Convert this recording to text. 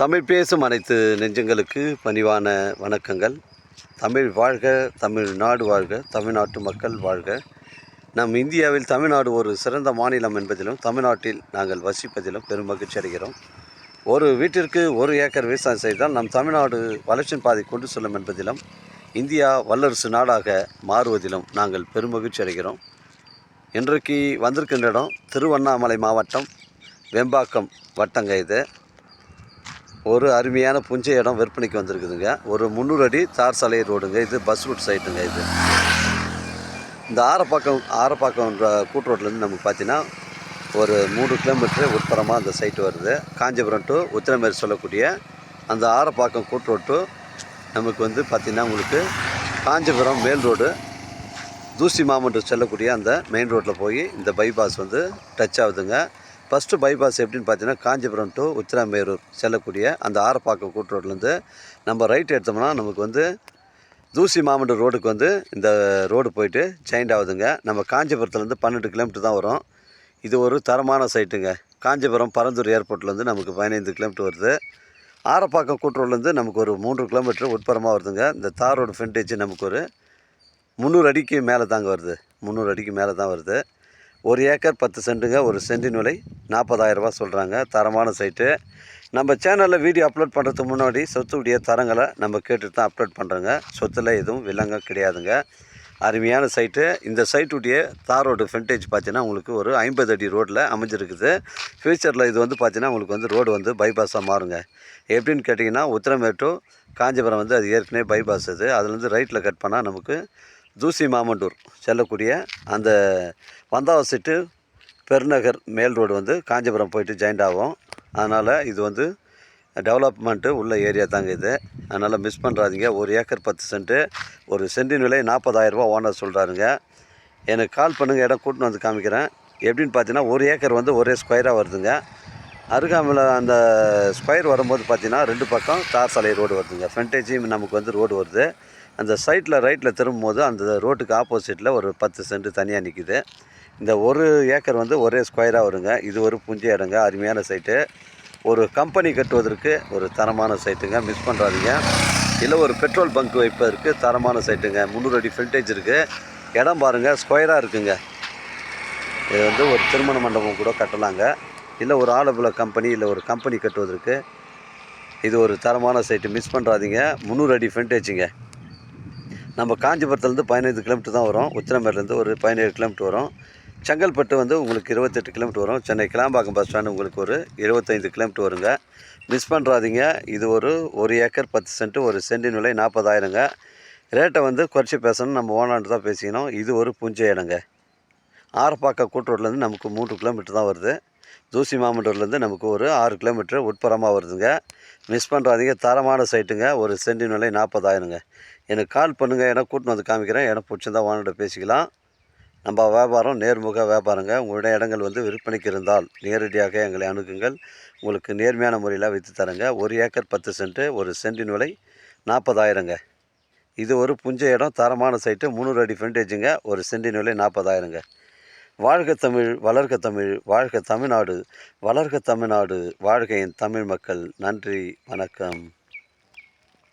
தமிழ் பேசும் அனைத்து நெஞ்சங்களுக்கு பணிவான வணக்கங்கள். தமிழ் வாழ்க, தமிழ்நாடு வாழ்க, தமிழ்நாட்டு மக்கள் வாழ்க. நம் இந்தியாவில் தமிழ்நாடு ஒரு சிறந்த மாநிலம் என்பதிலும் தமிழ்நாட்டில் நாங்கள் வசிப்பதிலும் பெரும் மகிழ்ச்சி அடைகிறோம். ஒரு வீட்டிற்கு 1 ஏக்கர் விவசாயம் செய்தால் நம் தமிழ்நாடு வளர்ச்சியின் பாதை கொண்டு செல்லும் என்பதிலும் இந்தியா வல்லரசு நாடாக மாறுவதிலும் நாங்கள் பெரும் மகிழ்ச்சி அடைகிறோம். இன்றைக்கு வந்திருக்கின்ற இடம் திருவண்ணாமலை மாவட்டம் வெம்பாக்கம் வட்டங்க. இது ஒரு அருமையான புஞ்சை இடம் விற்பனைக்கு வந்திருக்குதுங்க. ஒரு 300 அடி தார் சாலை ரோடுங்க. இது பஸ் ரூட் சைட்டுங்க. இது இந்த ஆரப்பாக்கம் கூட்டு ரோட்லேருந்து நமக்கு பார்த்தீங்கன்னா ஒரு 3 கிலோமீட்டர் உட்புறமாக அந்த சைட்டு வருது. காஞ்சிபுரம் டு உத்திரமேரி சொல்லக்கூடிய அந்த ஆரப்பாக்கம் கூட்டு ரோட்டு நமக்கு வந்து பார்த்திங்கன்னா உங்களுக்கு காஞ்சிபுரம் மேல் ரோடு தூசி மாமன்றம் செல்லக்கூடிய அந்த மெயின் ரோட்டில் போய் இந்த பைபாஸ் வந்து டச் ஆகுதுங்க. ஃபஸ்ட்டு பைபாஸ் எப்படின்னு பார்த்தீங்கன்னா காஞ்சிபுரம் டு உத்திரமேரூர் செல்லக்கூடிய அந்த ஆரப்பாக்கம் கூட்டு ரோட்லேருந்து நம்ம ரைட் எடுத்தோம்னா நமக்கு வந்து தூசி மாமன்றம் ரோடுக்கு வந்து இந்த ரோடு போயிட்டு ஜாயிண்ட் ஆகுதுங்க. நம்ம காஞ்சிபுரத்துலேருந்து 12 கிலோமீட்டர் தான் வரும். இது ஒரு தரமான சைட்டுங்க. காஞ்சிபுரம் பரந்தூர் ஏர்போர்ட்லேருந்து நமக்கு 15 கிலோமீட்டர் வருது. ஆரப்பாக்கம் கூட்டு ரோட்லேருந்து நமக்கு ஒரு 3 கிலோமீட்டர் உட்புறமாக வருதுங்க. இந்த தார் ரோடு ஃப்ரண்டேஜ் நமக்கு ஒரு 300 அடிக்கு மேலே தாங்க வருது. 300 அடிக்கு மேலே தான் வருது. 1 ஏக்கர் 10 சென்ட்டுங்க. ஒரு சென்டின் விலை 40,000 ரூபா சொல்கிறாங்க. தரமான சைட்டு. நம்ம சேனலில் வீடியோ அப்லோட் பண்ணுறதுக்கு முன்னாடி சொத்துடைய தரங்களை நம்ம கேட்டுட்டு தான் அப்லோட் பண்ணுறோங்க. சொத்தில் எதுவும் வில்லங்க கிடையாதுங்க. அருமையான சைட்டு. இந்த சைட்டுடைய தார் ரோடு ஃப்ரண்டேஜ் பார்த்தீங்கன்னா உங்களுக்கு ஒரு 50 அடி ரோட்டில் அமைஞ்சிருக்குது. ஃப்யூச்சரில் இது வந்து பார்த்தீங்கன்னா உங்களுக்கு வந்து ரோடு வந்து பைபாஸாக மாறுங்க. எப்படின்னு கேட்டிங்கன்னா உத்திரமேரு டு காஞ்சிபுரம் வந்து அது ஏற்கனவே பைபாஸ் அது. அதுலேருந்து ரைட்டில் கட் பண்ணால் நமக்கு தூசி மாமண்டூர் செல்லக்கூடிய அந்த வந்தாவசிட்டு பெருநகர் மேல் ரோடு வந்து காஞ்சிபுரம் போயிட்டு ஜாயிண்ட் ஆகும். அதனால் இது வந்து டெவலப்மெண்ட்டு உள்ள ஏரியா தாங்க இது. அதனால் மிஸ் பண்ணுறாதீங்க. 1 acre 10 cent. ஒரு சென்டின் விலை 40,000 ரூபா ஓனர் சொல்கிறாருங்க. எனக்கு கால் பண்ணுங்கள், இடம் கூட்டின்னு வந்து காமிக்கிறேன். எப்படின்னு பார்த்தீங்கன்னா 1 ஏக்கர் வந்து ஒரே ஸ்கொயராக வருதுங்க. அருகாமையில் அந்த ஸ்கொயர் வரும்போது பார்த்தீங்கன்னா 2 பக்கம் தார் சாலை ரோடு வருதுங்க. ஃப்ரண்டேஜும் நமக்கு வந்து ரோடு வருது. அந்த சைட்டில் ரைட்டில் திரும்பும்போது அந்த ரோட்டுக்கு ஆப்போசிட்டில் ஒரு 10 சென்ட் தனியாக நிற்கிது. இந்த 1 ஏக்கர் வந்து ஒரே ஸ்கொயராக வருங்க. இது ஒரு புஞ்சை இடங்க. அருமையான சைட்டு. ஒரு கம்பெனி கட்டுவதற்கு ஒரு தரமான சைட்டுங்க. மிஸ் பண்ணுறாதீங்க. இல்லை ஒரு பெட்ரோல் பங்க் வைப்பதற்கு தரமான சைட்டுங்க. 300 அடி ஃப்ரண்டேஜ் இருக்குது. இடம் பாருங்கள், ஸ்கொயராக இருக்குங்க. இது வந்து ஒரு திருமண மண்டபம் கூட கட்டலாங்க. இல்லை ஒரு ஆலப்புழ கம்பெனி, இல்லை ஒரு கம்பெனி கட்டுவதற்கு இது ஒரு தரமான சைட்டு. மிஸ் பண்ணுறாதீங்க. 300 அடி ஃப்ரண்டேஜுங்க. நம்ம காஞ்சிபுரத்துலேருந்து 15 கிலோமீட்டர் தான் வரும். உத்திரமேரிலேருந்து ஒரு 17 கிலோமீட்டர் வரும். செங்கல்பட்டு வந்து உங்களுக்கு 28 கிலோமீட்டர் வரும். சென்னை கிளாம்பாக்கம் பஸ் ஸ்டாண்டு உங்களுக்கு ஒரு 25 கிலோமீட்டர் வருங்க. மிஸ் பண்ணுறாதீங்க. இது ஒரு 1 ஏக்கர் 10 சென்ட்டு. ஒரு சென்டின் விலை 40,000ங்க. ரேட்டை வந்து குறைச்சி பேசணும். நம்ம ஓனான்ட்டு தான் பேசிக்கணும். இது ஒரு புஞ்சை இடங்க. ஆரப்பாக்கம் கூட்டு ரோட்லேருந்து நமக்கு 3 கிலோமீட்டர் தான் வருது. தூசி மாமண்டூர்லேருந்து நமக்கு ஒரு 6 கிலோமீட்டர் உட்புறமாக வருதுங்க. மிஸ் பண்ணுறாதீங்க. தரமான சைட்டுங்க. ஒரு சென்டின் விலை 40,000ங்க. எனக்கு கால் பண்ணுங்கள். இடம் கூட்டின்னு வந்து காமிக்கிறேன். இடம் பிடிச்சிருந்தா ஓனர்கிட்ட பேசிக்கலாம். நம்ம வியாபாரம் நேர்முக வியாபாரங்க. உங்களுடைய இடங்கள் வந்து விற்பனைக்கு இருந்தால் நேரடியாக எங்களை அணுகுங்கள். உங்களுக்கு நேர்மையான முறையில் விற்று தரேங்க. 1 ஏக்கர் 10 சென்ட்டு. ஒரு சென்டின் விலை 40,000ங்க. இது ஒரு புஞ்சை இடம். தரமான சைட்டு. 300 அடி ஃப்ரண்டேஜுங்க. ஒரு சென்டின் விலை 40,000ங்க. வாழ்க தமிழ், வளர்க தமிழ், வாழ்க தமிழ்நாடு, வளர்க தமிழ்நாடு, வாழ்க என் தமிழ் மக்கள். நன்றி, வணக்கம்.